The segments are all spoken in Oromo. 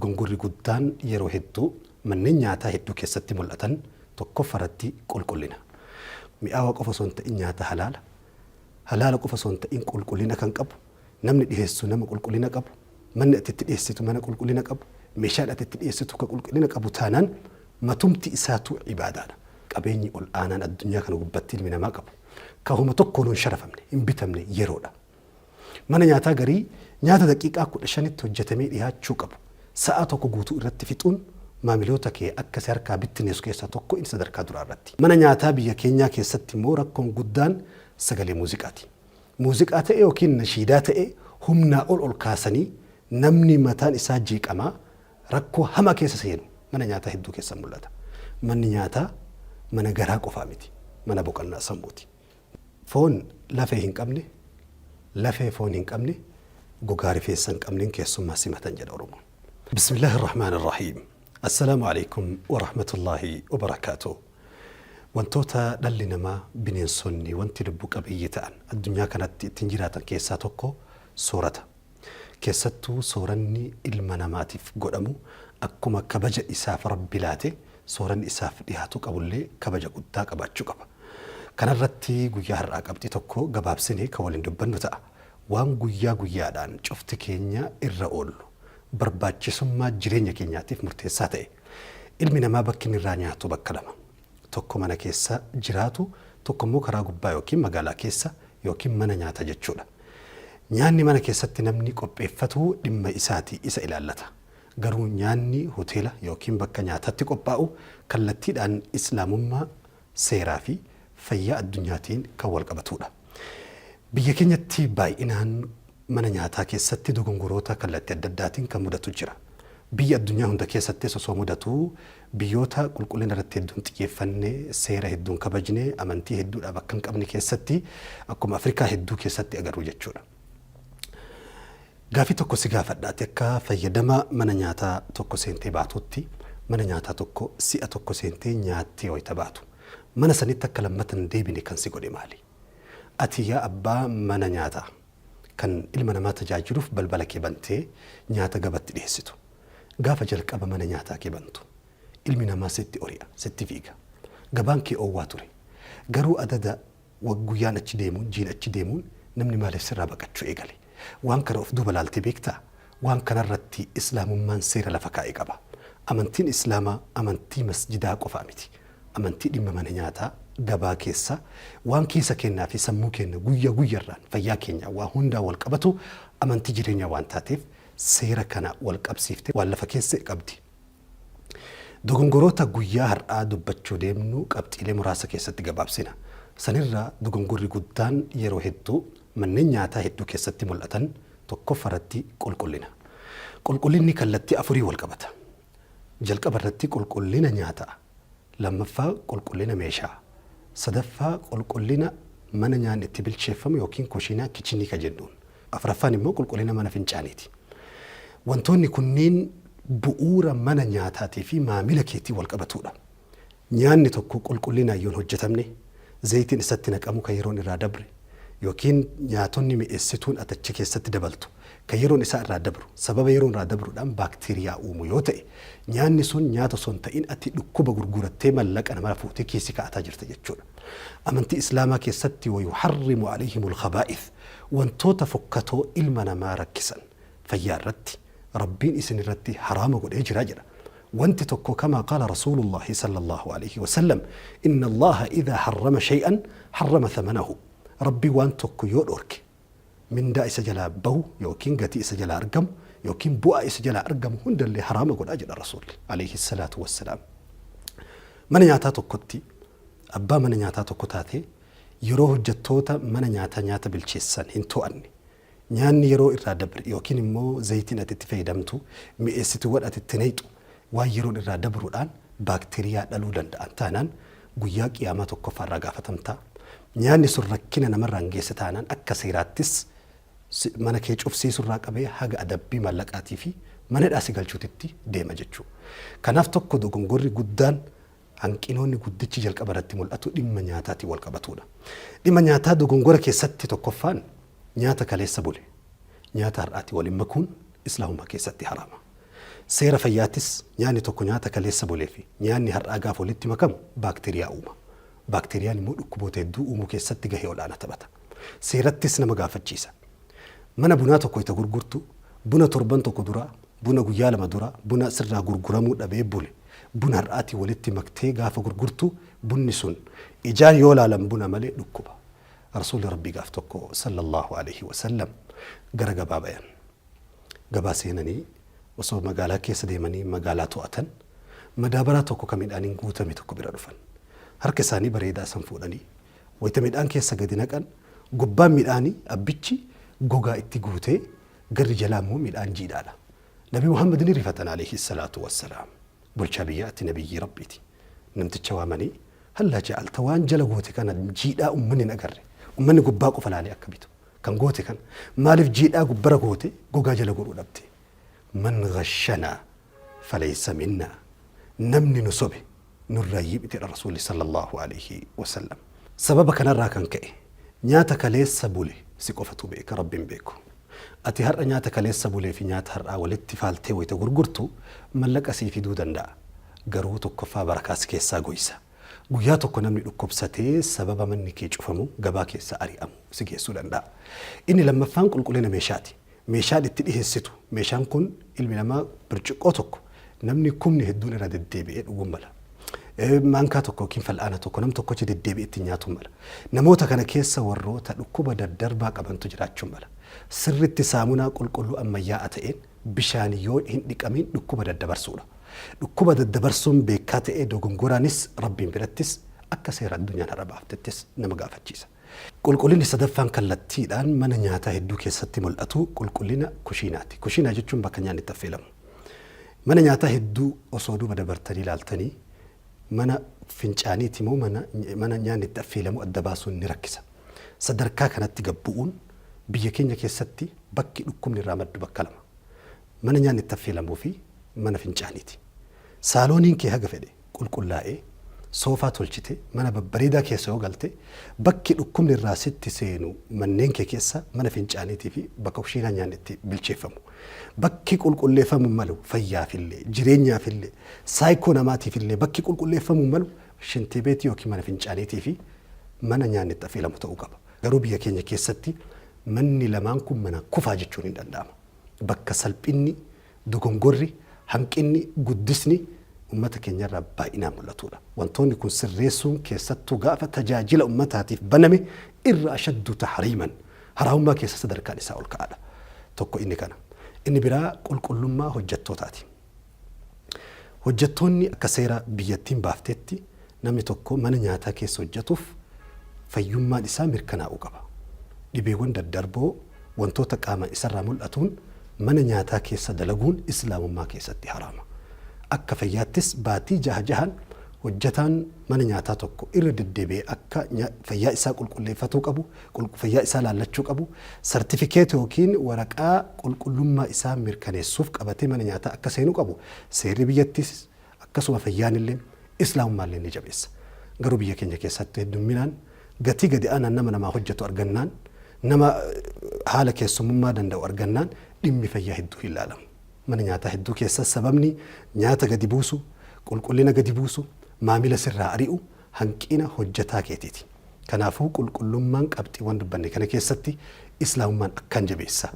dogongorri guddaan yeroo hedduu manneen nyaataa hedduu keessatti mul'atan tokkoffaratti qulqullina. Mi'aawa qofa osoo hin ta'in nyaata halaala qofa osoo hin ta'in qulqullina kan qabu, namni dhiyeessu nama qulqullina qabu, manni ati itti dhiyeessitu mana qulqullina qabu, meeshaan ati itti dhiyeessitu ka qulqullina qabu taanaan matumti isaatu ibaadaadha. Qabeenyi ol aanaan addunyaa kana gubbatti ilmi namaa qabu. Kahuma tokkoon hin sharafamne, hin bitamne yeroodha. Mana nyaataa garii nyaata daqiiqaa 15tti hojjetamee dhiyaachuu qabu. Sa'a tokko guutuu irratti fixuun maamiloota kee akka harkaa bittinneessu keessaa tokko inni sadarkaa duraa irratti. Mana nyaataa biyya keenyaa keessatti immoo rakkoon guddaan sagalee muuziqaati. Muuziqaa ta'e yookiin nashiidaa ta'e humnaa ol kaasanii namni mataan isaa jeeqamaa rakkoo hamaa keessa seenu mana nyaataa hedduu keessa mul'ata. Manni nyaataa mana garaa qofaa miti, mana boqonnaa sammuuti. Foon lafee hin qabne, lafee foon hin qabne, gogaa rifeensa hin qabneen keessummaa simatan jedha Oromoon. Bismillaahi irrahmaani irrahiim. Assalaamu alaikum wa rahmatullaahi wa barakaatuh. Wantoota dhalli namaa bineensonni wanti lubbu qabeeyyii ta'an addunyaa kanatti ittiin jiraatan keessaa tokko soorata. Keessattuu sooranni ilma namaatiif godhamu akkuma kabaja isaaf rabbi laate sooranni isaaf dhiyaatu qabullee kabaja guddaa qabaachuu qaba. Kanarratti guyyaa har'aa qabxii tokko gabaabsinee kan waliin dubbannu ta'a. Waan guyyaa guyyaadhaan cufti keenya irra oollu barbaachisummaa jireenya keenyaatiif murteessaa ta'e. Ilmi namaa bakki inni irraa nyaatu bakka lama. Tokko mana keessa jiraatu, tokko immoo karaa gubbaa yookiin magaalaa keessa yookiin mana nyaata jechuudha. Nyaanni mana keessatti namni qopheeffatu dhimma isaatii isa ilaallata. Garuu nyaanni hoteela yookiin bakka nyaatatti qophaa'u kallattiidhaan islaamummaa seeraa fi fayyaa addunyaatiin kan wal qabatudha. Biyya keenyatti baay'inaan mana nyaataa keessatti dogongoroota kallattii adda addaatiin kan mudatu jira. Biyya addunyaa hunda keessatti osoo mudatu biyyoota qulqullina irratti hedduun xiyyeeffannee seera hedduun kabajnee amantii hedduudhaaf akka hin qabne keessatti akkuma Afrikaa hedduu keessatti agarru jechuudha. Gaafii tokko si gaafadhaati akka fayyadama mana nyaataa tokko seentee baatutti mana nyaataa tokko si'a tokko seentee nyaattee wayita baatu. Mana sanitti akka lammatan deebine kan si godhe maali? Ati yaa abbaa mana nyaataa kan ilma namaa tajaajiluuf balbala kee bantee nyaata gabatti dhiyeessitu. Gaafa jalqaba mana nyaataa kee bantu ilmi namaa sitti ori'a, sitti fiiga. Gabaan kee oowwaa ture. Garuu adada guyyaan achi deemuun, jiin achi deemuun namni maaliif sirraa baqachuu eegale? Waan kana of duuba laaltee beektaa? Waan kanarratti islaamummaan seera lafa kaa'e qaba. Amantiin islaamaa amantii masjidaa qofaa miti. Amantii dhimma mana nyaataa gabaa keessa waan keessa kennaa fi sammuu keenya guyyaa guyyaarraan fayyaa keenya waa hundaa wal qabatu amantii jireenya waan taateef seera kana wal qabsiiftee waan lafa keessa qabdi. Dogongoroota guyyaa har'aa dubbachuu deemnu qabxiilee muraasa keessatti gabaabsina. Sanirraa dogongorri guddaan yeroo hedduu manneen nyaataa hedduu keessatti mul'atan tokkoffaratti qulqullina. Qulqullinni kallattii afurii wal qabata. Jalqaba irratti qulqullina nyaataa, lammaffaa qulqullina meeshaa, sadaffaa qulqullina mana nyaanni itti bilcheeffamu yookiin kushiinaa kichinii ka jennuun, afuraffaan immoo qulqullina mana fincaaniiti. Wantoonni kunniin bu'uura mana nyaataatii fi maamila keetii wal qabatudha. Nyaanni tokko qulqullinaan yoo hojjetamne zayitiin isatti naqamu kan yeroon irraa dabre yookiin nyaatonni mi'eessituun atachi keessatti dabaltu kan yeroon isaa irraa dabru sababa yeroon irraa dabruudhaan baakteeriyaa uumu yoo ta'e nyaanni sun nyaata osoo hin ta'in ati dhukkuba gurgurattee mallaqa nama fuutee keessi kaa'ataa jirta jechuudha. Amantii islaamaa keessatti wayuharrimu alayhimul khabaa'ith wantoota fokkatoo ilma namaa rakkisan fayyaa irratti rabbiin isin irratti haraama godhee jira jedha. wanti tokko kama qaala rasuulullah sallallahu alayhi wa sallam inna allaha idha harrama shay'an harrama thamanahu rabbi waan tokko yoo dhorke mindaa isa jalaa bahu yookiin gatii isa jalaa argamu yookiin bu'aa isa jalaa argamu hundallee haraama godhaa jedha rasuulli alayhi salaatu wassalaam. Mana nyaataa tokkotti abbaa mana nyaataa tokko taate yeroo hojjettoota mana nyaataa nyaata bilcheessan hin to'anne nyaanni yeroo irraa dabre yookiin immoo zayitiin ati itti fayyadamtu mi'eessituuwwan ati itti naqxu waan yeroon irraa dabruudhaan baakteeriyaa dhaluu danda'an taanaan guyyaa qiyaamaa tokkoffaarraa gaafatamta. Nyaanni sun rakkina namarraan geesse taanaan akka seeraattis mana kee cufsiisurraa qabee haga adabbii maallaqaatii fi mana dhaasi galchuutitti deema jechuudha. Kanaaf tokko dogongorri guddaan hanqinoonni guddichi jalqaba irratti mul'atu dhimma nyaataatiin wal qabatudha. Dhimma nyaataa dogongora keessatti tokkoffaan nyaata kaleessa bule nyaata har'aati waliin makuun islaamummaa keessatti haraama. Seera fayyaatis nyaanni tokko nyaata kaleessa bulee fi nyaanni har'aa gaafa walitti makamu baakteeriyaa uuma. Baakteeriyaan immoo dhukkuboota hedduu uumuu keessatti gahee olaanaa taphata. Seerattis nama gaafachiisa. Mana bunaa tokko itti gurgurtu buna torban tokko dura, buna guyyaa lama dura, buna sirraa gurguramuu dhabee bule. Buna har'aatii walitti maktee gaafa gurgurtu bunni sun ijaan yoo laalan buna malee dhukkuba. Rasuulli Rabbii gaaf tokko sallallahu alaihi wasallam gara gabaa bayan. Gabaa seenanii osoo magaalaa keessa deemanii magaalaa to'atan madaabaraa tokko kan midhaaniin guutame tokko bira dhufan. Harka isaanii bareedaa san fuudhanii wayita midhaan keessa gadi naqan gubbaan midhaanii abbichi gogaa itti guutee garri jalaa immoo midhaan jiidhaadha. Nabi Muhammad ni rifatan alayhi salaatu wassalaam. Bulchaa biyyaatti nabiyyi Rabbiiti. Namticha waamanii hallaa ja'alta waan jala goote kana jiidhaa ummanni hin agarre. Ummanni gubbaa qofa laalee akka bitu. Kan goote kana maaliif jiidhaa gubbara goote gogaa jala godhuu dhabde. Man ghashanaa falaysa minnaa. Namni nu sobe nurraa yiibitedha Rasuulli sallallahu alayhi wasallam. Sababa kanarraa kan ka'e nyaata kaleessa bule si qofatu beeka Rabbiin beeku. Ati har'a nyaata kaleessa bulee fi nyaata har'aa walitti faaltee wayita gurgurtu mallaqa sii fiduu danda'a. Garuu tokkoffaa barakaas keessaa goysa. Guyyaa tokko namni dhukkubsatee sababa manni kee cufamu gabaa keessa ari'amu si geessuu danda'a. Inni lammaffaan qulqullina meeshaati. Meeshaan itti dhiheessitu. Meeshaan kun ilmi namaa birciqqoo tokko namni kumni hedduun irra deddeebi'ee dhuguu mala. Maankaa tokko yookiin fal'aana tokko nam tokkochi deddeebi'ee itti nyaatu mala. Namoota kana keessa warroota dhukkuba daddarbaa qabantu jiraachuu mala. Sirritti saamunaa qulqulluu ammayyaa'aa ta'een bishaan yoo hin dhiqamin dhukkuba daddabarsuudha. Dhukkuba daddabarsuun beekaa ta'ee dogongoraanis Rabbiin birattis akka seera addunyaan har'a baaftettis nama gaafachiisa. Qulqullinni sadaffaan kallattiidhaan mana nyaataa hedduu keessatti mul'atu qulqullina kushiinaati. Kushiinaa jechuun bakka nyaanni itti affeelamu. Mana nyaataa hedduu osoo duuba dabartanii ilaaltanii mana fincaaniiti moo mana nyaanni itti affeelamu adda baasuun ni rakkisa. Sadarkaa kanatti gabbu'uun biyya keenya keessatti bakki dhukkubni irraa maddu bakka lama. Mana nyaanni itti affeelamuu fi mana fincaaniiti. Saalooniin kee haga fedhe qulqullaa'ee soofaa tolchite mana babbareedaa keessa yoo galte bakki dhukkubni irraa sitti seenu manneen kee keessa mana fincaaniitii fi bakka kushiinaa nyaanni itti bilcheeffamu. Bakki qulqulleeffamu malu fayyaafillee jireenyaafillee saayikoo namaatiifillee bakki qulqulleeffamu malu shintii beetii yookiin mana fincaaniitii fi mana nyaanni itti affeelamu ta'uu qaba. Garuu biyya keenya keessatti manni lamaan kun mana kufaa jechuun hin danda'ama. Bakka salphinni, dogongorri, hanqinni, guddisni ummata keenyarraa baay'inaan mul'atudha. Wantoonni kun sirreessuun keessattuu gaafa tajaajila ummataatiif baname irra ashaddu tahriiman haraamummaa keessa sadarkaan isaa ol ka'aadha. Tokko inni kana. Inni biraa qulqullummaa hojjettootaati. Hojjettoonni akka seera biyyattiin baaftetti namni tokko mana nyaataa keessa hojjetuuf fayyummaan isaa mirkanaa'uu qaba. Dhibeewwan daddarboo wantoota qaama isarraa mul'atuun mana nyaataa keessa dalaguun islaamummaa keessatti haraama. Akka fayyaattis baatii jahan hojjetaan mana nyaataa tokko irra deddeebi'ee akka fayyaa isaa qulqulleeffatuu qabu, fayyaa isaa laallachuu qabu, sartifikeetii yookiin waraqaa qulqullummaa isaa mirkaneessuuf qabatee mana nyaataa akka seenuu qabu. Seerri biyyattis akkasuma fayyaan illee islaamummaa illee ni jabeessa. Garuu biyya keenya keessatti heddumminaan gatii gadi aanaan namaa hojjetu argannaan nama haala keessummaa danda'u argannaan dhimmi fayyaa hedduu hin ilaalamu. Mana nyaataa hedduu keessa sababni nyaata gadi buusu, qulqullina gadi buusu, maamila sirraa ari'u hanqina hojjetaa keetiiti. Kanaafuu qulqullummaan qabxiiwwan dubbanne kana keessatti islaamummaan akkaan jabeessa.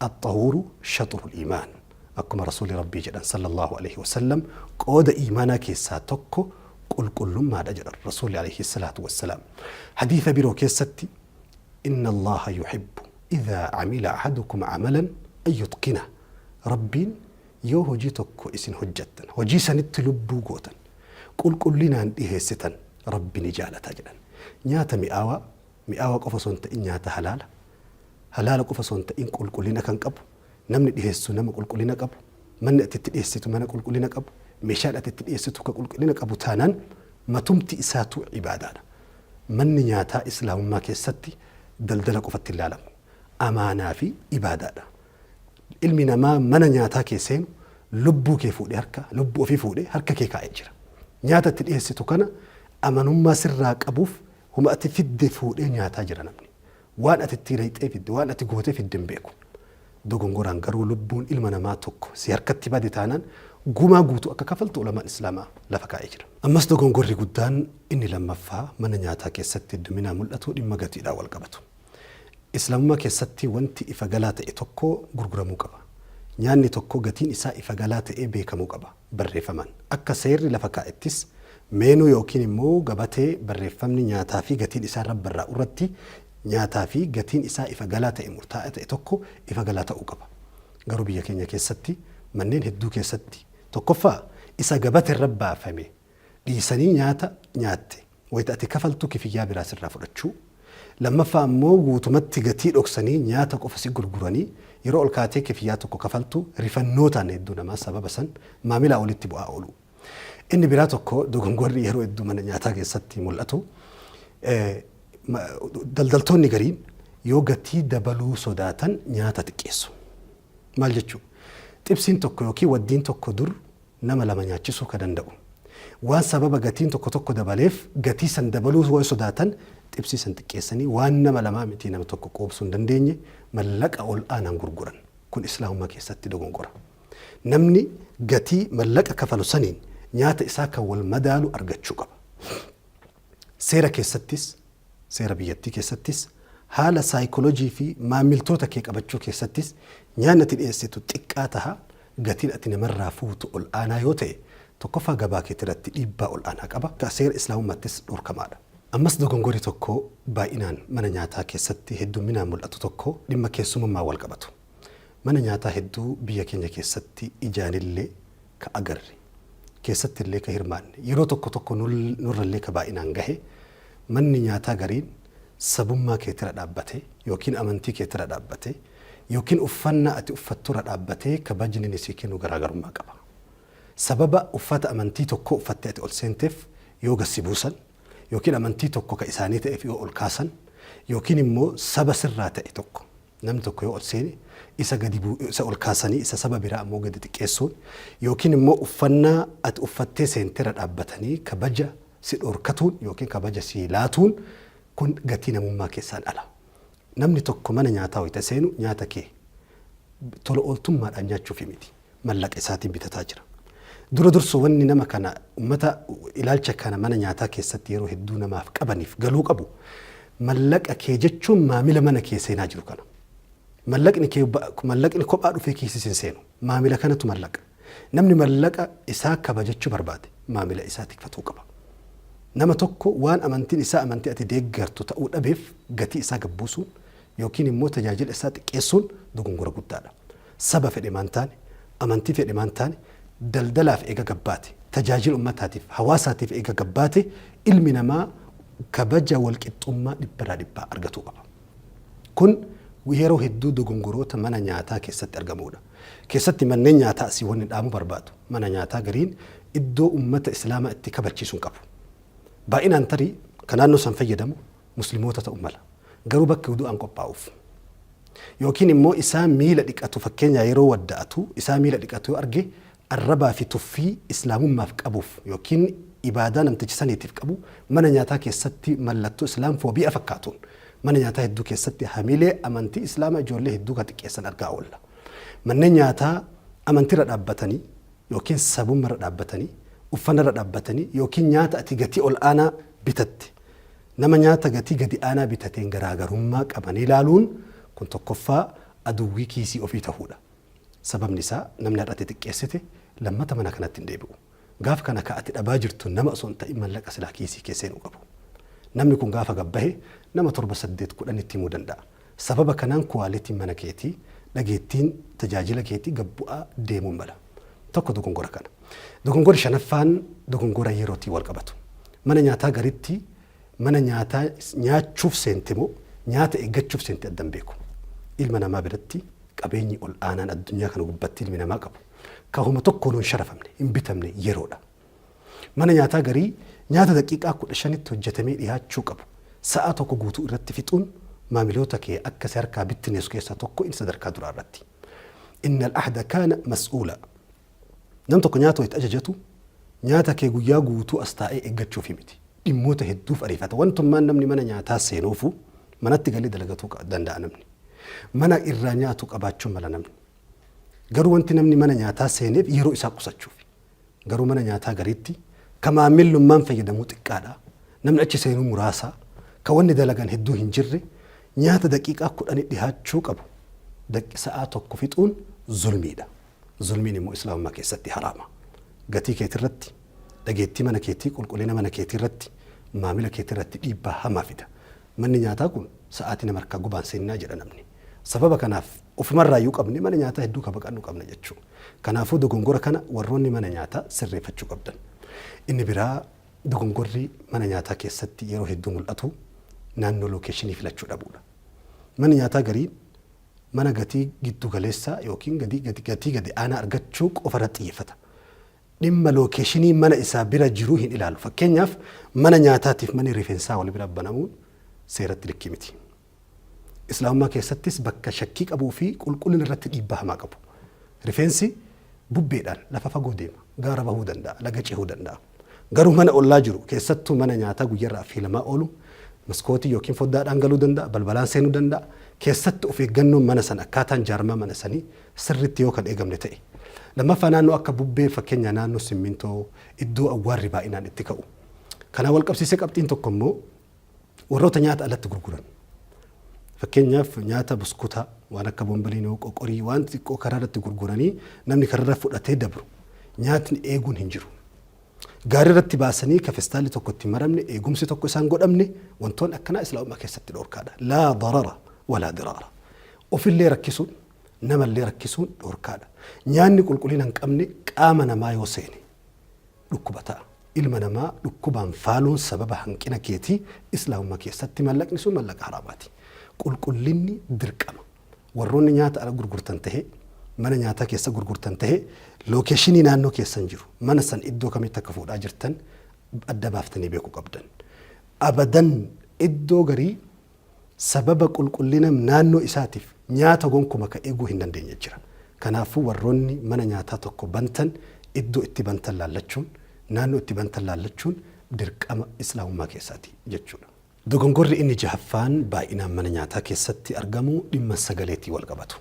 Axxahuuru shaxurul iimaan. Akkuma Rasuulli Rabbii jedhan sallallahu alaihi wasallam qooda iimaanaa keessaa tokko qulqullummaadha jedhan Rasuulli alaihi salaatu wassalaam. Hadiisa biroo keessatti inna Allaha yuhibbu idhaa camila ahadukum camalan an yutqina. Rabbiin yoo hojii tokko isin hojjettan, hojii sanitti lubbuu gootan, qulqullinaan dhiheessitan Rabbi ni jaalataa jedhan. Nyaata mi'aawaa qofa osoo hin ta'in nyaata halaala qofa osoo hin ta'in qulqullina kan qabu, namni dhiheessu nama qulqullina qabu, manni ati itti dhiheessitu mana qulqullina qabu, meeshaan ati itti dhiheessitu ka qulqullina qabu taanaan matumti isaatu ibaadaadha. Manni nyaataa islaamummaa keessatti daldala qofatti ilaalamu, amaanaa fi ibaadaadha. Ilmi namaa mana nyaataa keesseen lubbuu kee fuudhee lubbuu ofii fuudhee harka kee kaa'ee jira. Nyaata itti dhiyeessitu kana amanummaa sirraa qabuuf huma ati fidde fuudhee nyaataa jira namni. Waan ati itti rayxee fidde, waan ati gootee fidde hin beeku. dogongoraan garuu lubbuun ilma namaa tokko si harkatti bade taanaan gumaa guutuu akka kafaltu ulamaan islaamaa lafa kaa'ee jira. Ammas dogongorri guddaan inni lammaffaa mana nyaataa keessatti hedduminaan mul'atu dhimma gatiidhaan wal qabatu. Islaamummaa keessatti wanti ifa galaa ta'e tokko gurguramuu qaba. Nyaanni tokko gatiin isaa ifa galaa ta'ee beekamuu qaba barreeffamaan. Akka seerri lafa kaa'ettis meenuu yookiin immoo gabatee barreeffamni nyaataa fi gatiin isaa irra barraa'u irratti nyaataa fi gatiin isaa ifa galaa ta'e murtaa'aa ta'e tokko ifa galaa ta'uu qaba. Garuu biyya keenya keessatti manneen hedduu keessatti tokkoffaa isa gabatee irra baafame dhiisanii nyaata nyaatte wayita ati kafaltu kifiyyaa biraa sirraa fudhachuu. Lammaffaa immoo guutumatti gatii dhoksanii nyaata qofa si gurguranii yeroo ol kaatee kifiyyaa tokko kafaltu rifannootaan hedduu namaa sababa san maamilaa olitti bu'aa oolu. Inni biraa tokko dogongorri yeroo hedduu mana nyaataa keessatti mul'atu. Daldaltoonni gariin yoo gatii dabaluu sodaatan nyaata xiqqeessu. Maal jechuudha? Xibsiin tokko yookiin waddiin tokko dur nama lama nyaachisuu ka danda'u. Waan sababa gatiin tokko dabaleef gatii san dabaluu waan sodaatan xibsii san xiqqeessanii waan nama lamaa miti nama tokko qoobsuu hin dandeenye mallaqa ol aanaan gurguran. Kun islaamummaa keessatti dogongora. Namni gatii mallaqa kafalu saniin nyaata isaa kan wal madaalu argachuu qaba. Seera keessattis seera biyyattii keessattis haala saayikoolojii fi maamiltoota kee qabachuu keessattis nyaanni ati dhiyeessitu xiqqaa taha gatiin ati namarraa fuutu ol aanaa yoo ta'e tokkoffaa gabaa keetii irratti dhiibbaa ol aanaa qaba. Seera islaamummaattis dhorkamaadha. Ammas dogongorri tokko baay'inaan mana nyaataa keessatti hedduminaan mul'atu tokko dhimma keessummaa wal qabatu. Mana nyaataa hedduu biyya keenya keessatti ijaanillee ka agarre keessatti illee ka hirmaanne yeroo tokko nurrallee ka baay'inaan gahe manni nyaataa gariin sabummaa keetira dhaabbate yookiin amantii keetira dhaabbate yookiin uffannaa ati uffatturra dhaabbatee kabajni ni si kennu garaagarummaa qaba. Sababa uffata amantii tokko uffattee ati ol seenteef yoo gassi buusan yookiin amantii tokko ka isaanii ta'eef yoo ol kaasan yookiin immoo saba sirraa ta'e tokko namni tokko yoo ol seene isa gadi isa ol kaasanii isa saba biraa ammoo gadi xiqqeessuun yookiin immoo uffannaa ati uffattee seenterra dhaabbatanii kabaja si dhorkatuun yookiin kabaja si laatuun kun gatii namummaa keessaan ala. Namni tokko mana nyaataa wayita seenu nyaata kee tola ooltummaadhaan nyaachuuf miti mallaqa isaatiin bitataa jira. Dura dursoo wanni nama kana ummata ilaalcha kana mana nyaataa keessatti yeroo hedduu namaaf qabaniif galuu qabu mallaqa kee jechuun maamila mana kee seenaa jiru kana. Mallaqni kophaa dhufee kiisii seenu maamila kanatu mallaqa. Namni mallaqa isaa kabajachuu barbaade maamila isaa tikfatuu qaba. Nama tokko waan amantiin isaa amantii ati deeggartu ta'uu dhabeef gatii isaa gabbuusuun yookiin immoo tajaajila isaa xiqqeessuun dogongora guddaadha. Saba fedhe maan taane, amantii fedhe maan taane, daldalaaf eega gabbaate, tajaajila ummataatiif, hawaasaatiif eega gabbaate ilmi namaa kabaja walqixxummaa dhibbaa argatuu qaba. Kun yeroo hedduu dogongoroota mana nyaataa keessatti argamudha. Keessatti manneen nyaataa asii wanni dhaamu barbaadu. Mana nyaataa gariin iddoo ummata islaamaa itti kabachiisuun qabu. Baay'inaan tarii kan naannoo san fayyadamu musliimoota ta'uu mala. Garuu bakka du'aan qophaa'uuf. Yookiin immoo isaa miila dhiqatu fakkeenyaa yeroo wadda'atu isaa miila dhiqatu yoo arge arrabaa fi tuffii islaamummaaf qabuuf yookiin ibaadaa namtichi saniitiif qabu mana nyaataa keessatti mallattoo islaamfoobiyaa fakkaatuun mana nyaataa hedduu keessatti hamilee amantii islaamaa ijoollee hedduu ka xiqqeessan argaa oolla. Manneen nyaataa amantiirra dhaabbatanii yookiin sabummaarra dhaabbatanii uffannarra dhaabbatanii yookiin nyaata ati gatii ol aanaa bitatte nama nyaata gatii gadi aanaa bitateen garaagarummaa qaban ilaaluun kun tokkoffaa aduwwii kiisii ofii ta'uudha. Sababni isaa namni har'ate xiqqeessite lammata mana kanatti hin deebi'u. Gaaf kana ka'ati dhabaa jirtu nama osoo hin ta'in mallaqa silaa kiisii keesseenuu qabu. Namni kun gaafa gabbahe nama 7-8 itti himuu danda'a. Sababa kanaan kuwaalitiin mana keetii dhageettiin tajaajila keetii gabbu'aa deemuun mala. Tokko dogongora kana. Dogongora shanaffaan dogongora yerootii wal qabatu. Mana nyaataa garitti mana nyaataa nyaachuuf seente moo nyaata eeggachuuf seente addan beeku. Ilma namaa biratti qabeenyi ol aanaan addunyaa kana gubbatti ilmi namaa qabu. Kahuma tokkoon hin sharafamne hin bitamne yeroodha. Mana nyaataa garii nyaata daqiiqaa 15tti hojjetamee dhiyaachuu qabu. Sa'a tokko guutuu irratti fixuun maamiloota kee akka si harkaa bittineessu keessaa tokko inni sadarkaa duraa irratti. Innal ahda kaana mas'uula. Nam tokko nyaata wayita ajajatu nyaata kee guyyaa guutuu as taa'ee eeggachuuf miti. Dhimmoota hedduuf ariifata. Wantummaan namni mana nyaataa seenuufu manatti galee dalagatuu danda'a namni. Mana irraa nyaatu qabaachuun mala namni. Garuu wanti namni mana nyaataa seeneef yeroo isaa qusachuuf. Garuu mana nyaataa gariitti kamaamillummaan fayyadamuu xiqqaadha. Namni achi seenuu muraasa ka wanni dalagan hedduu hin jirre nyaata daqiiqaa 10 dhihaachuu qabu. Sa'aa tokko fixuun zulmiidha. Zulmiin immoo islaamummaa keessatti haraama. Gatii keetii irratti, dhageettii mana keetii, qulqullina mana keetii irratti, maamila keetii irratti dhiibbaa hamaa fida. Manni nyaataa kun sa'aatii nama harkaa gubaan seenaa jedha namni. Sababa kanaaf ofumarraa iyyuu qabne mana nyaataa hedduu kabaqannu qabna jechuudha. Kanaafuu dogongora kana warroonni mana nyaataa sirreeffachuu qabdan. Inni biraa dogongorri mana nyaataa keessatti yeroo hedduu mul'atu naannoo lookeeshinii filachuu dhabuudha. Mana nyaataa garii mana gatii giddu galeessaa yookiin gatii gadi aanaa argachuu qofarratti xiyyeeffata. Dhimma lookeeshinii mana isaa bira jiruu hin ilaalu. Fakkeenyaaf mana nyaataatiif manni rifeensaa wal bira banamuun seeratti likkii miti. Islaamummaa keessattis bakka shakkii qabuu fi qulqullina irratti dhiibbaa hamaa qabu. Rifeensi bubbeedhaan lafa fagoo deema. Gaara bahuu danda'a, laga ce'uu danda'a. Garuu mana ollaa jiru keessattuu mana nyaataa guyyarraa filamaa oolu maskootii yookiin foddaadhaan galuu danda'a, balbalaan seenuu danda'a. Keessatti of eeggannoon mana sana akkaataan jaarmaa mana sanii sirriitti yoo kan eegamne ta'e. Lammaffaa naannoo akka bubbee fakkeenya naannoo simmintoo iddoo awwaarri baay'inaan itti ka'u. Kana wal qabsiisee qabxiin tokko immoo warroota nyaata alatti gurguran. Fakkeenyaaf nyaata buskutaa waan akka bombaliinoo qoqorii waan xiqqoo karaa irratti gurguranii namni kararra fudhatee dabru nyaatni eeguun hin jiru. Gaarii irratti baasanii kafestaalli tokko itti maramne eegumsi tokko isaan godhamne wantoonni akkanaa islaamummaa keessatti dhorkaadha. Laa darara walaa diraara. Ofillee rakkisuun namallee rakkisuun dhorkaadha. Nyaanni qulqullina hin qabne qaama namaa yoo seene dhukkuba ta'a. Ilma namaa dhukkubaan faaluun sababa hanqina keetii islaamummaa keessatti mallaqni sun mallaqa haraamaati. Qulqullinni dirqama. Warroonni nyaata ala gurgurtan ta'e mana nyaataa keessa gurgurtan ta'e lookeeshinii naannoo keessan jiru mana san iddoo kamitti akka fuudhaa jirtan adda baaftanii beekuu qabdan. Abadan iddoo garii sababa qulqullina naannoo isaatiif nyaata gonkuma ka eeguu hin dandeenye jira. Kanaafuu warroonni mana nyaataa tokko bantan iddoo itti bantan laallachuun naannoo itti bantan laallachuun dirqama islaamummaa keessaati jechuudha. Dogongorri inni jahaffaan baay'inaan mana nyaataa keessatti argamu dhimma sagaleetii wal qabatu.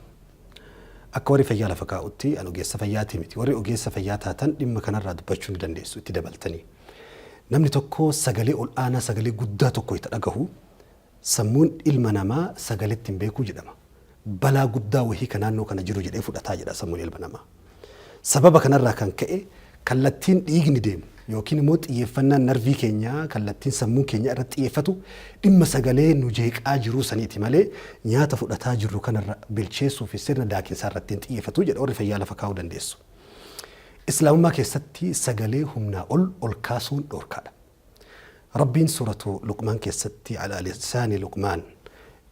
Akka warri fayyaa lafa kaa'utti an ogeessa fayyaatii miti. Warri ogeessa fayyaa taatan dhimma kanarraa dubbachuu ni dandeessu itti dabaltanii. Namni tokko sagalee ol aanaa sagalee guddaa tokko itti dhagahu sammuun ilma namaa sagaleetti hin beekuu jedhama. Balaa guddaa wahii kan naannoo kana jiru jedhee fudhataa jedha sammuun ilma namaa. Sababa kanarraa kan ka'e kallattiin dhiigni deemu yookiin immoo xiyyeeffannaan narvii keenyaa kallattiin sammuu keenya irratti xiyyeeffatu dhimma sagalee nu jeeqaa jiruu saniiti malee nyaata fudhataa jirru kanarra bilcheessuu fi sirna daakinsaa irratti xiyyeeffatu jedha warri fayyaa lafa kaa'uu dandeessu. Islaamummaa keessatti sagalee humnaa ol kaasuun dhorkaadha. Rabbiin suuratu Luqmaan keessatti ala lisaani Luqmaan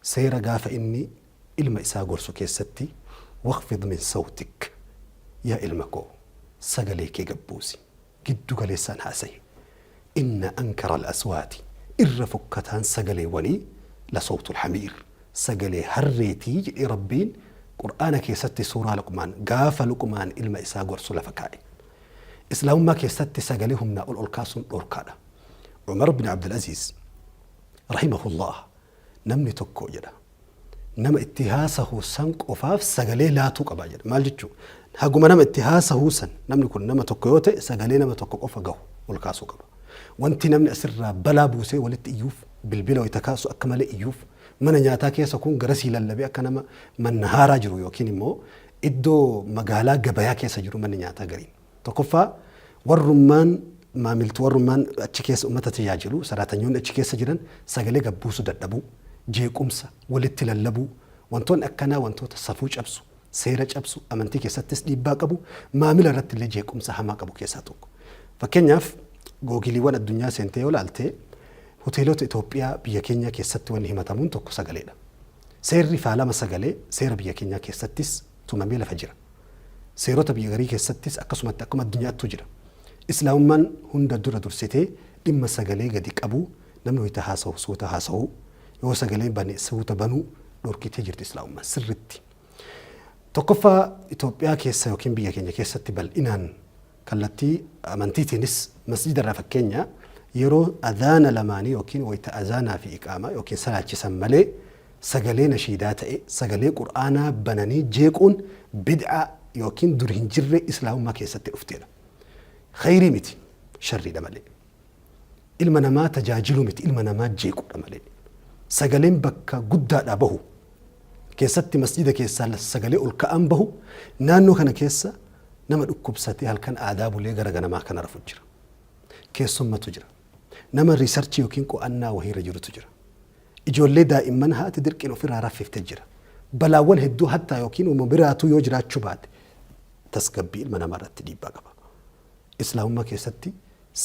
seera gaafa inni ilma isaa gorsu keessatti waqfid min sawtik yaa ilma koo sagalee kee gabbuusi. Giddu galeessaan haasayi. Inna ankara al-aswaati irra fokkataan sagalee wanii la sawtul hamiir sagalee harreetii jedhee Rabbiin Qur'aana keessatti suuraa Luqmaan gaafa Luqmaan ilma isaa gorsu lafa kaa'e. Islaamummaa keessatti sagalee humnaa ol kaasuun dhorkaadha. Umar bin Abdul Aziz rahimahullah namni tokko jedha nama itti haasahu san qofaaf sagalee laatuu qaba jedha. Maal jechuudha? Haguma nama itti haasahu san namni kun nama tokko yoo ta'e sagalee nama tokko qofa gahu ol kaasuu qaba. Wanti namni asirraa balaa buusee walitti iyyuuf bilbila wayita kaasu akka malee iyyuuf mana nyaataa keessa kun garasii lallabee akka nama manna haaraa jiru yookiin immoo iddoo magaalaa gabayaa keessa jiru manni nyaataa gariin. Tokkoffaa warrummaan maamiltuu warrummaan achi keessa uummata tajaajilu saraatanyoonni achi keessa jiran sagalee gabbuusu dadhabuu jeequmsa walitti lallabuu wantoonni akkanaa wantoota safuu cabsu seera cabsu amantii keessattis dhiibbaa qabu maamila irratti illee jeequmsa hamaa qabu keessaa tokko. Fakkeenyaaf googiliiwwan addunyaa seentee yoo ilaalte hoteelota Itoophiyaa biyya keenya keessatti wanni himatamuun tokko sagaleedha. Seerri faalama sagalee seera biyya keenyaa keessattis tumamee lafa jira. Seerota biyya garii keessattis akkasumatti akkuma addunyaattuu jira. Islaamummaan hunda dura dursitee dhimma sagalee gadi qabu namni wayita haasa'u suuta haasa'u yoo sagalee bane suuta banuu dhorkitee jirti Islaamummaan sirritti. Tokkoffaa Itoophiyaa keessa yookiin biyya keenya keessatti bal'inaan kallattii amantiitiinis masjida irraa fakkeenya yeroo adhaana lamaanii yookiin wayita adhaanaa fi iqaamaa yookiin salaachisan malee sagalee nashiidaa ta'e sagalee qur'aanaa bananii jeequun bid'aa yookiin dur hin jirre islaamummaa keessatti dhufteedha. Khayrii miti sharriidha malee. Ilma namaa tajaajiluu miti ilma namaa jeequudha malee. Sagaleen bakka guddaadhaa bahu keessatti masjida keessaa sagalee ol ka'an bahu naannoo kana keessa nama dhukkubsatee halkan aadaa bulee gara ganamaa kana rafu jira. Keessummatu jira. Nama riisarchii yookiin qo'annaa wahiirra jirutu jira. Ijoollee daa'imman haati dirqiin ofirraa raffiftee jira. Balaawwan hedduu hattaa yookiin uumama biraatu yoo jiraachuu baate tasgabbii ilma namaa irratti dhiibbaa qaba. Islaamummaa keessatti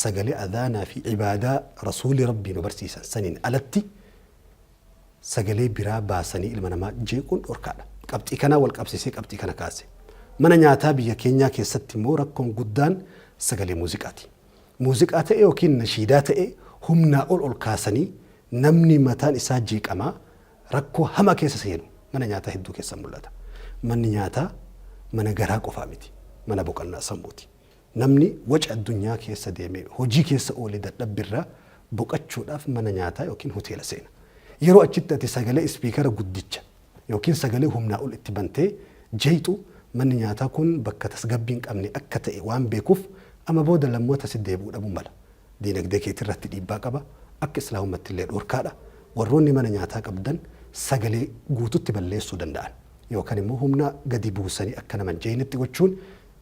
sagalee adhaanaa fi ibaadaa rasuulli rabbii nu barsiisan saniin alatti sagalee biraa baasanii ilma namaa jeequun dhorkaadha. Qabxii kanaa wal qabsiisee qabxii kana kaase. Mana nyaataa biyya keenyaa keessatti immoo rakkoon guddaan sagalee muuziqaati. Muuziqaa ta'e yookiin nashiidaa ta'e humnaa ol kaasanii namni mataan isaa jeeqamaa rakkoo hamaa keessa seenu mana nyaataa hedduu keessa mul'ata. Manni nyaataa mana garaa qofaa miti. Mana boqonnaa sammuuti. Namni waca addunyaa keessa deemee hojii keessa oolee dadhabbirraa boqachuudhaaf mana nyaataa yookiin hoteela seena. Yeroo achitti ati sagalee ispiikara guddicha yookiin sagalee humnaa ol itti bantee jeeqxu manni nyaataa kun bakka tasgabbii hin qabne akka ta'e waan beekuuf amma booda lammoota si deebi'uu dhabuu mala. Diinagdee keetii irratti dhiibbaa qaba. Akka islaamummaatti illee dhorkaadha. Warroonni mana nyaataa qabdan sagalee guututti balleessuu danda'an yookaan immoo humna gadi buusanii akka nama jeenitti gochuun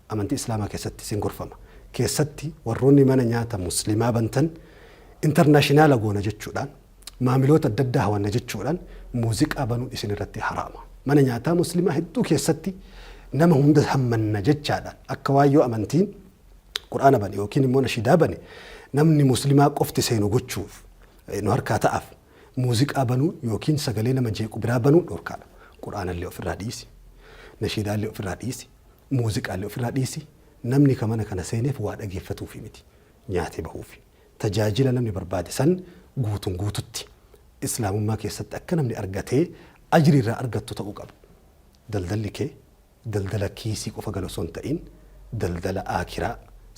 amantii islaamaa keessatti sin gorfama. Keessatti warroonni mana nyaata muslimaa bantan intarnaashinaala goona jechuudhaan maamiloota adda addaa hawanna jechuudhaan muuziqaa banuun isin irratti haraama. Mana nyaataa muslimaa hedduu keessatti nama hunda hammanna jechaadhaan akka waayyoo amantiin quraana bane yookiin immoo nashiidaa bane namni muslimaa qofti seenu gochuuf nu harkaa ta'aaf muuziqaa banuu yookiin sagalee nama jeequ biraa banuu dhorkaadha. Quraanallee ofirraa dhiisi. Nashiidaallee ofirraa dhiisi. Muuziqaallee ofirraa dhiisi. Namni kamana kana seeneef waa dhageeffatuufi miti. Nyaatee bahuufi. Tajaajila namni barbaade san guutuun guututti islaamummaa keessatti akka namni argatee ajrii irraa argattu ta'uu qaba. Daldalli kee daldala kiisii qofa galu osoo hin ta'in daldala aakiraa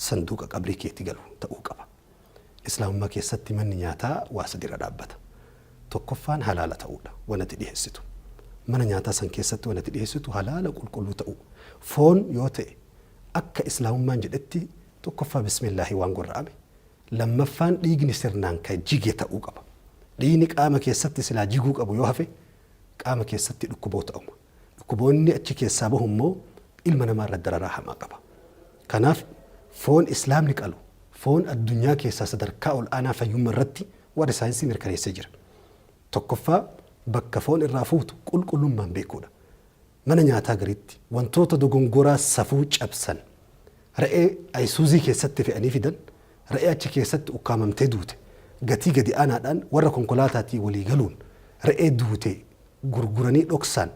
sanduuqa qabrii keetti galu ta'uu qaba. Islaamummaa keessatti manni nyaataa waa sadiirra dhaabbata. Tokkoffaan halaala ta'uudha wanti dhiyeessitu. Mana nyaataa san keessatti wanti dhiyeessitu halaala qulqulluu ta'uu. Foon yoo ta'e akka islaamummaan jedhetti tokkoffaa bismillaahi waan gorra'ame. Lammaffaan dhiigni sirnaan kan jige ta'uu qaba. Dhiigni qaama keessatti silaa jiguu qabu yoo hafe qaama keessatti dhukkuboota uuma. Dhukkuboonni achi keessaa bahu immoo ilma namaa irra dararaa hamaa qaba. Kanaaf foon islaamni qalu foon addunyaa keessaa sadarkaa ol aanaa fayyummaa irratti warri saayinsii mirkaneessee jira. Tokkoffaa bakka foon irraa fuutu qulqullummaan beekuudha. Mana nyaataa gariitti wantoota dogongoraa safuu cabsan re'ee ayisuuzii keessatti fe'anii fidan re'ee achi keessatti ukkaamamtee duute gatii gadi aanaadhaan warra konkolaataatii walii galuun re'ee duute gurguranii dhoksaan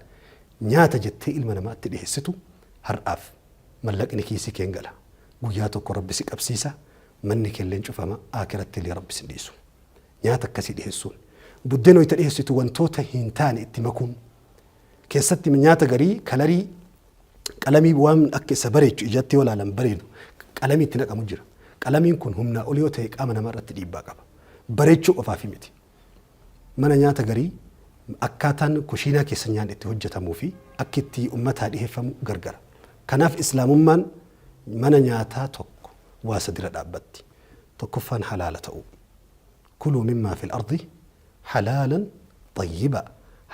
nyaata jettee ilma namaatti dhiyeessitu har'aaf mallaqni kiisii keen gala. Guyyaa tokko rabbi si qabsiisa manni keelleen cufama aakiratti illee rabbi si dhiisu. Nyaata akkasii dhiyeessuun buddeen hoyta dhiyeessitu wantoota hin taane itti makuun keessatti nyaata garii kalarii qalamii waan akka isa bareechu ijatti yoo ilaalan bareedu qalamii itti naqamu jira. Qalamiin kun humnaa ol yoo ta'e qaama namaa irratti dhiibbaa qaba. Bareechuu qofaaf miti. Mana nyaata garii akkaataan kushiinaa keessa nyaanni itti hojjetamuu fi akka itti uummataa dhiyeeffamu gargara. Kanaaf islaamummaan mana nyaataa tokko waa sadira dhaabbatti. Tokkoffaan halaala ta'uu. Kuluu mimmaa fil ardi halaalan xayyiba.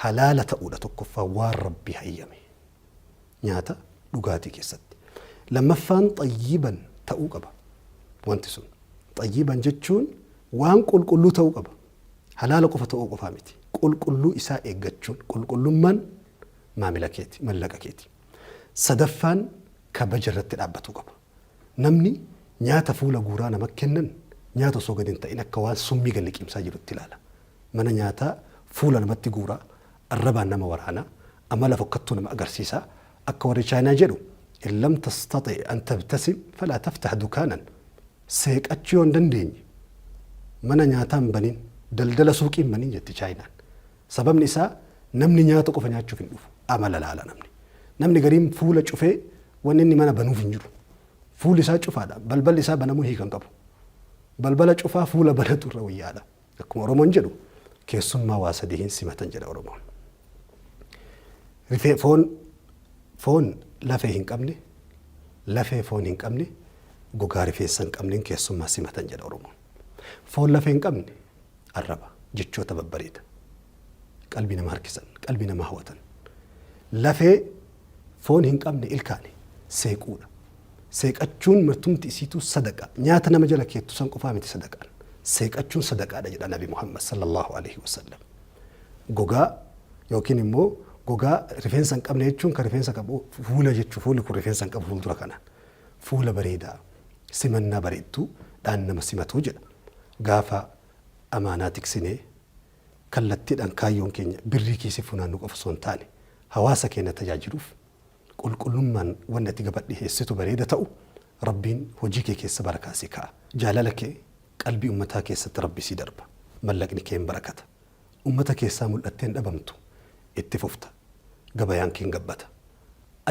Halaala ta'uudha tokkoffaan waan rabbi hayyame. Nyaata dhugaatii keessatti. Lammaffaan xayyiban ta'uu qaba. Wanti sun xayyiban jechuun waan qulqulluu ta'uu qaba. Halaala qofa ta'uu qofaa miti. Qulqulluu isaa eeggachuun qulqullummaan maamila keeti, mallaqa keeti. Sadaffaan kabaja irratti dhaabbatuu qaba. Namni nyaata fuula guuraa nama kennan nyaata osoo gadi hin ta'in akka waan summii galli qimsaa jirutti ilaala. Mana nyaataa fuula namatti guuraa, arrabaan nama waraanaa, amala fokkattuu nama agarsiisaa akka warri chaayinaa jedhu in lam tastati an tabtasim falaa taftah dukaanan. Seeqachuu yoo hin dandeenye mana nyaataa hin banin daldala suuqii hin banin jetti chaayinaan. Sababni isaa namni nyaata qofa nyaachuuf hin dhufu. Amala laala namni. Namni gariin fuula cufee wanni inni mana banuuf hin jiru. Fuulli isaa cufaadha. Balballi isaa banamuu hiikan qabu. Balbala cufaa fuula banatu irra wayyaadha. Akkuma Oromoon jedhu keessummaa waa sadii hin simatan jedha Oromoon. rifee foon lafee hin qabne lafee foon hin qabne gogaa rifeensa hin qabneen keessummaa simatan jedha Oromoon. Foon lafee hin qabne arraba jechoota babbareeda qalbii nama harkisan qalbii nama hawwatan. Lafee foon hin qabne ilkaani seequudha. Seeqachuun martumti isiitu sadaqa nyaata nama jala keettu san qofaa miti sadaqaan. Seeqachuun sadaqaadha jedha Nabi Muhammad sallallahu alaihi wasallam. Gogaa yookiin immoo gogaa rifeensa hin qabne jechuun kan rifeensa qabu fuula jechuu fuulli kun rifeensa hin qabu fuuldura kanaan. Fuula bareedaa simannaa bareeddu dhaan nama simatu jedha. Gaafa amaanaa tiksinee kallattiidhaan kaayyoon keenya birrii kiisii funaannu qofa osoo hin taane hawaasa keenya tajaajiluuf qulqullummaan wanni ati gabadhi heessitu bareeda ta'u rabbiin hojii kee keessa barakaa si kaa'a. Jaalala kee qalbii ummataa keessatti rabbi si darba. Mallaqni kee hin barakata. Ummata keessaa mul'atteen dhabamtu itti fufta. Gabayaan kee hin gabbata.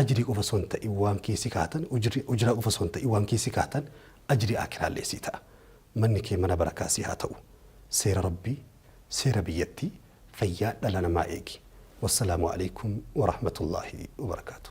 Ajrii qofa osoo hin ta'in waan kiisii kaatan ujira qofa osoo hin ta'in waan kiisii kaatan ajrii akiraallee si ta'a. Manni kee mana barakaa si haa ta'u. Seera rabbii seera biyyattii fayyaa dhala namaa eegi. Wassalaamu alaikum wa rahmatullahi wa barakaatu.